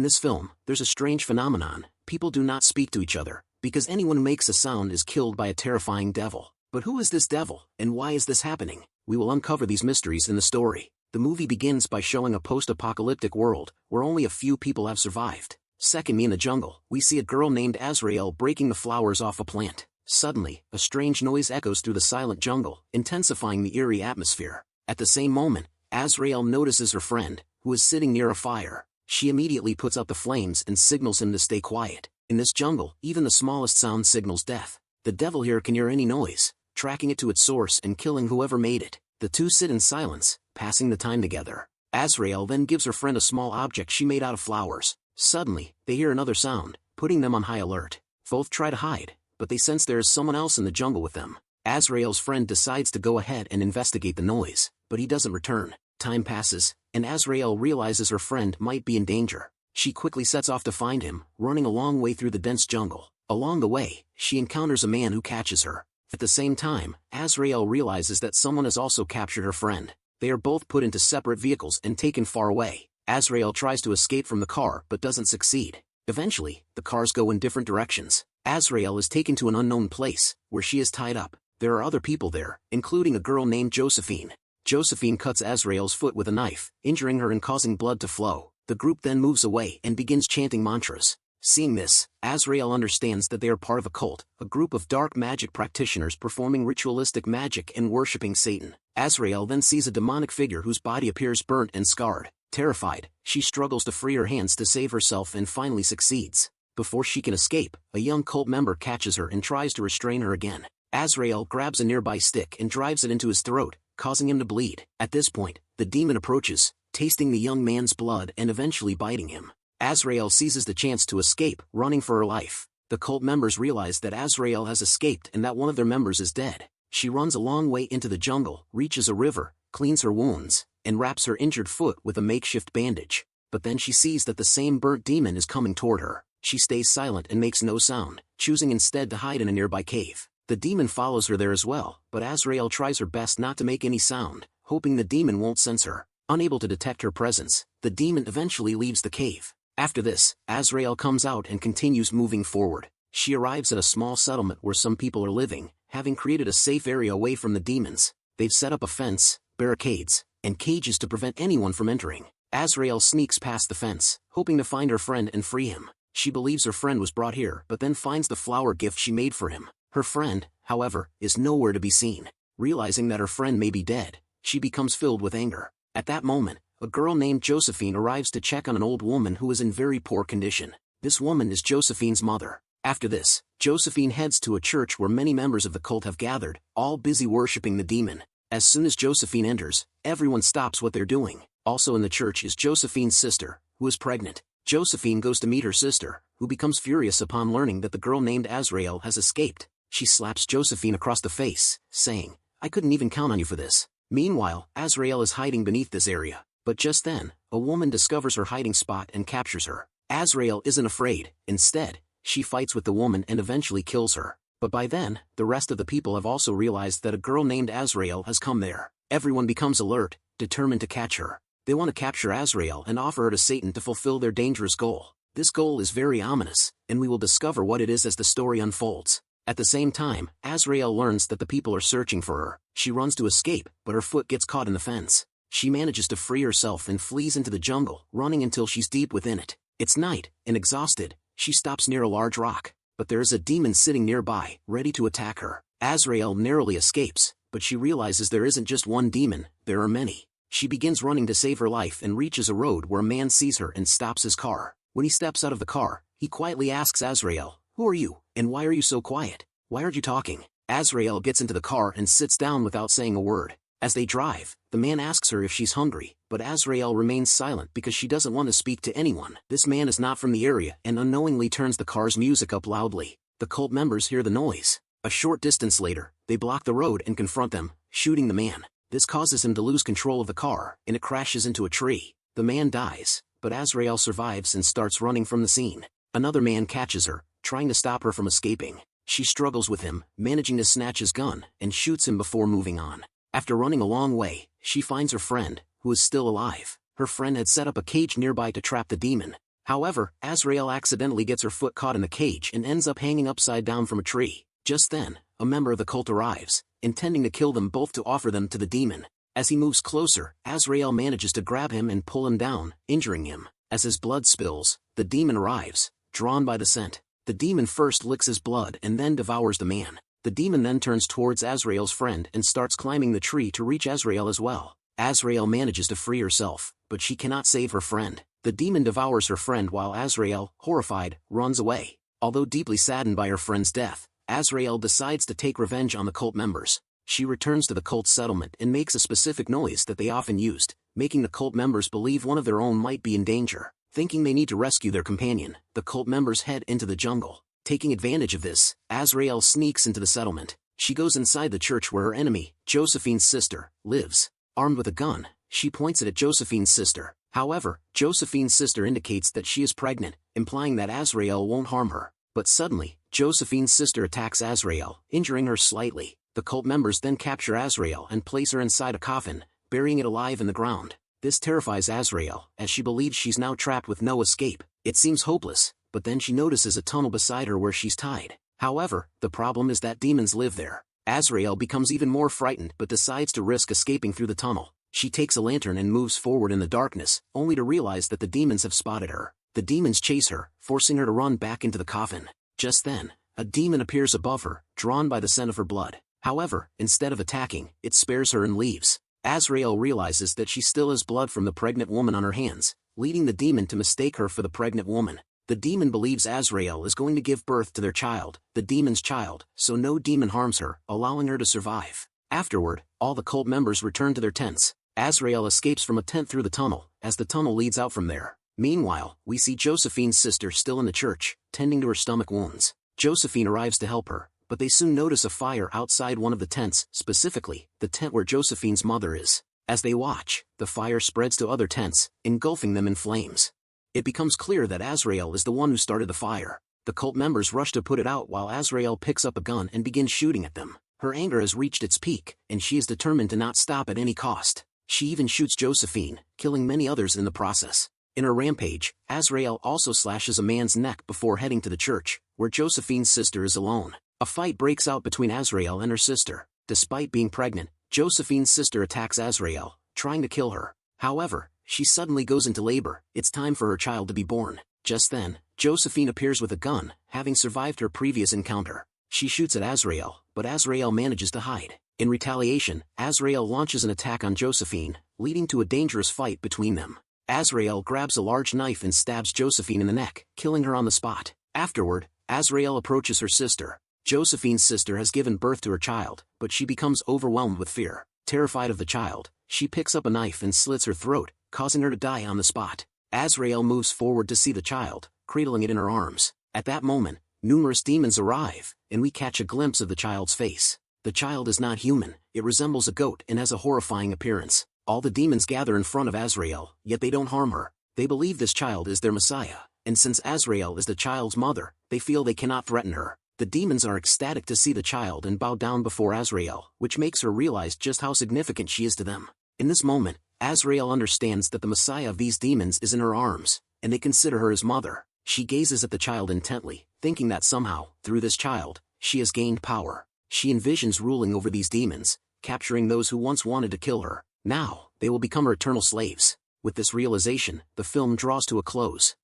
In this film, there's a strange phenomenon: people do not speak to each other, because anyone who makes a sound is killed by a terrifying devil. But who is this devil, and why is this happening? We will uncover these mysteries in the story. The movie begins by showing a post-apocalyptic world, where only a few people have survived. Second, in the jungle, we see a girl named Azrael breaking the flowers off a plant. Suddenly, a strange noise echoes through the silent jungle, intensifying the eerie atmosphere. At the same moment, Azrael notices her friend, who is sitting near a fire. She immediately puts out the flames and signals him to stay quiet. In this jungle, even the smallest sound signals death. The devil here can hear any noise, tracking it to its source and killing whoever made it. The two sit in silence, passing the time together. Azrael then gives her friend a small object she made out of flowers. Suddenly, they hear another sound, putting them on high alert. Both try to hide, but they sense there is someone else in the jungle with them. Azrael's friend decides to go ahead and investigate the noise, but he doesn't return. Time passes, and Azrael realizes her friend might be in danger. She quickly sets off to find him, running a long way through the dense jungle. Along the way, she encounters a man who catches her. At the same time, Azrael realizes that someone has also captured her friend. They are both put into separate vehicles and taken far away. Azrael tries to escape from the car but doesn't succeed. Eventually, the cars go in different directions. Azrael is taken to an unknown place, where she is tied up. There are other people there, including a girl named Josephine. Josephine cuts Azrael's foot with a knife, injuring her and causing blood to flow. The group then moves away and begins chanting mantras. Seeing this, Azrael understands that they are part of a cult, a group of dark magic practitioners performing ritualistic magic and worshipping Satan. Azrael then sees a demonic figure whose body appears burnt and scarred. Terrified, she struggles to free her hands to save herself and finally succeeds. Before she can escape, a young cult member catches her and tries to restrain her again. Azrael grabs a nearby stick and drives it into his throat, causing him to bleed. At this point, the demon approaches, tasting the young man's blood and eventually biting him. Azrael seizes the chance to escape, running for her life. The cult members realize that Azrael has escaped and that one of their members is dead. She runs a long way into the jungle, reaches a river, cleans her wounds, and wraps her injured foot with a makeshift bandage. But then she sees that the same burnt demon is coming toward her. She stays silent and makes no sound, choosing instead to hide in a nearby cave. The demon follows her there as well, but Azrael tries her best not to make any sound, hoping the demon won't sense her. Unable to detect her presence, the demon eventually leaves the cave. After this, Azrael comes out and continues moving forward. She arrives at a small settlement where some people are living, having created a safe area away from the demons. They've set up a fence, barricades, and cages to prevent anyone from entering. Azrael sneaks past the fence, hoping to find her friend and free him. She believes her friend was brought here but then finds the flower gift she made for him. Her friend, however, is nowhere to be seen. Realizing that her friend may be dead, she becomes filled with anger. At that moment, a girl named Josephine arrives to check on an old woman who is in very poor condition. This woman is Josephine's mother. After this, Josephine heads to a church where many members of the cult have gathered, all busy worshipping the demon. As soon as Josephine enters, everyone stops what they're doing. Also in the church is Josephine's sister, who is pregnant. Josephine goes to meet her sister, who becomes furious upon learning that the girl named Azrael has escaped. She slaps Josephine across the face, saying, "I couldn't even count on you for this." Meanwhile, Azrael is hiding beneath this area. But just then, a woman discovers her hiding spot and captures her. Azrael isn't afraid. Instead, she fights with the woman and eventually kills her. But by then, the rest of the people have also realized that a girl named Azrael has come there. Everyone becomes alert, determined to catch her. They want to capture Azrael and offer her to Satan to fulfill their dangerous goal. This goal is very ominous, and we will discover what it is as the story unfolds. At the same time, Azrael learns that the people are searching for her. She runs to escape, but her foot gets caught in the fence. She manages to free herself and flees into the jungle, running until she's deep within it. It's night, and exhausted, she stops near a large rock. But there is a demon sitting nearby, ready to attack her. Azrael narrowly escapes, but she realizes there isn't just one demon, there are many. She begins running to save her life and reaches a road where a man sees her and stops his car. When he steps out of the car, he quietly asks Azrael, "Who are you, and why are you so quiet? Why aren't you talking?" Azrael gets into the car and sits down without saying a word. As they drive, the man asks her if she's hungry, but Azrael remains silent because she doesn't want to speak to anyone. This man is not from the area and unknowingly turns the car's music up loudly. The cult members hear the noise. A short distance later, they block the road and confront them, shooting the man. This causes him to lose control of the car, and it crashes into a tree. The man dies, but Azrael survives and starts running from the scene. Another man catches her, trying to stop her from escaping. She struggles with him, managing to snatch his gun, and shoots him before moving on. After running a long way, she finds her friend, who is still alive. Her friend had set up a cage nearby to trap the demon. However, Azrael accidentally gets her foot caught in the cage and ends up hanging upside down from a tree. Just then, a member of the cult arrives, intending to kill them both to offer them to the demon. As he moves closer, Azrael manages to grab him and pull him down, injuring him. As his blood spills, the demon arrives, drawn by the scent. The demon first licks his blood and then devours the man. The demon then turns towards Azrael's friend and starts climbing the tree to reach Azrael as well. Azrael manages to free herself, but she cannot save her friend. The demon devours her friend while Azrael, horrified, runs away. Although deeply saddened by her friend's death, Azrael decides to take revenge on the cult members. She returns to the cult settlement and makes a specific noise that they often used, making the cult members believe one of their own might be in danger. Thinking they need to rescue their companion, the cult members head into the jungle. Taking advantage of this, Azrael sneaks into the settlement. She goes inside the church where her enemy, Josephine's sister, lives. Armed with a gun, she points it at Josephine's sister. However, Josephine's sister indicates that she is pregnant, implying that Azrael won't harm her. But suddenly, Josephine's sister attacks Azrael, injuring her slightly. The cult members then capture Azrael and place her inside a coffin, burying it alive in the ground. This terrifies Azrael, as she believes she's now trapped with no escape. It seems hopeless, but then she notices a tunnel beside her where she's tied. However, the problem is that demons live there. Azrael becomes even more frightened but decides to risk escaping through the tunnel. She takes a lantern and moves forward in the darkness, only to realize that the demons have spotted her. The demons chase her, forcing her to run back into the coffin. Just then, a demon appears above her, drawn by the scent of her blood. However, instead of attacking, it spares her and leaves. Azrael realizes that she still has blood from the pregnant woman on her hands, leading the demon to mistake her for the pregnant woman. The demon believes Azrael is going to give birth to their child, the demon's child, so no demon harms her, allowing her to survive. Afterward, all the cult members return to their tents. Azrael escapes from a tent through the tunnel, as the tunnel leads out from there. Meanwhile, we see Josephine's sister still in the church, tending to her stomach wounds. Josephine arrives to help her, but they soon notice a fire outside one of the tents, specifically, the tent where Josephine's mother is. As they watch, the fire spreads to other tents, engulfing them in flames. It becomes clear that Azrael is the one who started the fire. The cult members rush to put it out while Azrael picks up a gun and begins shooting at them. Her anger has reached its peak, and she is determined to not stop at any cost. She even shoots Josephine, killing many others in the process. In her rampage, Azrael also slashes a man's neck before heading to the church, where Josephine's sister is alone. A fight breaks out between Azrael and her sister. Despite being pregnant, Josephine's sister attacks Azrael, trying to kill her. However, she suddenly goes into labor. It's time for her child to be born. Just then, Josephine appears with a gun, having survived her previous encounter. She shoots at Azrael, but Azrael manages to hide. In retaliation, Azrael launches an attack on Josephine, leading to a dangerous fight between them. Azrael grabs a large knife and stabs Josephine in the neck, killing her on the spot. Afterward, Azrael approaches her sister. Josephine's sister has given birth to her child, but she becomes overwhelmed with fear. Terrified of the child, she picks up a knife and slits her throat, causing her to die on the spot. Azrael moves forward to see the child, cradling it in her arms. At that moment, numerous demons arrive, and we catch a glimpse of the child's face. The child is not human, it resembles a goat and has a horrifying appearance. All the demons gather in front of Azrael, yet they don't harm her. They believe this child is their Messiah, and since Azrael is the child's mother, they feel they cannot threaten her. The demons are ecstatic to see the child and bow down before Azrael, which makes her realize just how significant she is to them. In this moment, Azrael understands that the Messiah of these demons is in her arms, and they consider her his mother. She gazes at the child intently, thinking that somehow, through this child, she has gained power. She envisions ruling over these demons, capturing those who once wanted to kill her. Now, they will become her eternal slaves. With this realization, the film draws to a close.